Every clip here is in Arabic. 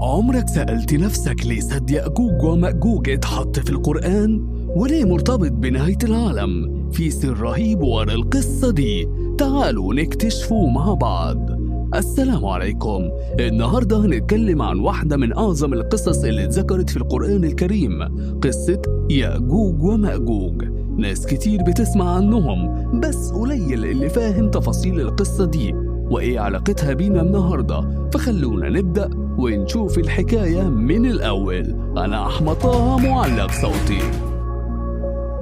عمرك سألت نفسك ليه سد يأجوج ومأجوج اتحط في القرآن؟ وليه مرتبط بنهاية العالم؟ في سر رهيب ورا القصة دي، تعالوا نكتشفه مع بعض. السلام عليكم. النهاردة هنتكلم عن واحدة من أعظم القصص اللي اتذكرت في القرآن الكريم، قصة يأجوج ومأجوج. ناس كتير بتسمع عنهم بس قليل اللي فاهم تفاصيل القصة دي وإيه علاقتها بينا النهاردة. فخلونا نبدأ ونشوف الحكاية من الأول. أنا أحمد طه، معلق صوتي.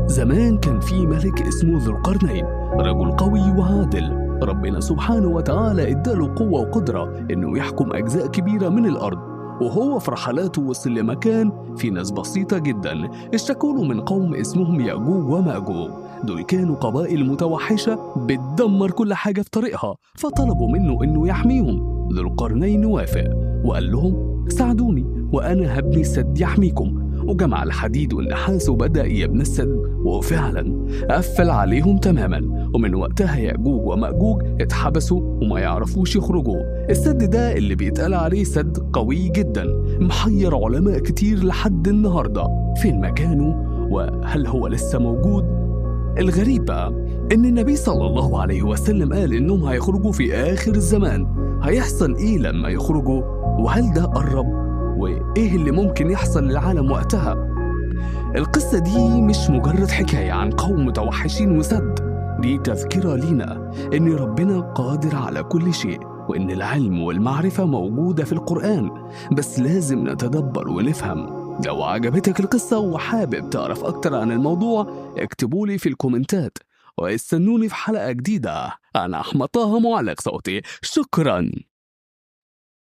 زمان كان في ملك اسمه ذو القرنين، رجل قوي وعادل. ربنا سبحانه وتعالى اداله قوة وقدرة إنه يحكم أجزاء كبيرة من الأرض. وهو في رحلاته وصل لمكان في ناس بسيطة جدا اشتكوا من قوم اسمهم يأجوج ومأجوج. دول كانوا قبائل متوحشة بتدمر كل حاجة في طريقها، فطلبوا منه إنه يحميهم. ذو القرنين وافق وقال لهم ساعدوني وأنا هبني سد يحميكم. وجمع الحديد والنحاس وبدأ يبني السد، وفعلا قفل عليهم تماما. ومن وقتها يأجوج ومأجوج اتحبسوا وما يعرفوش يخرجوا. السد ده اللي بيتقال عليه سد قوي جدا، محير علماء كتير لحد النهاردة فين مكانه وهل هو لسه موجود. الغريب بقى إن النبي صلى الله عليه وسلم قال إنهم هيخرجوا في آخر الزمان. هيحصل إيه لما يخرجوا؟ وهل ده قرب؟ وإيه اللي ممكن يحصل للعالم وقتها؟ القصة دي مش مجرد حكاية عن قوم متوحشين وسد، دي تذكرة لينا إن ربنا قادر على كل شيء، وإن العلم والمعرفة موجودة في القرآن، بس لازم نتدبر ونفهم. لو عجبتك القصة وحابب تعرف أكتر عن الموضوع اكتبولي في الكومنتات، واستنوني في حلقة جديدة. أنا أحمد طه، معلق صوتي. شكراً.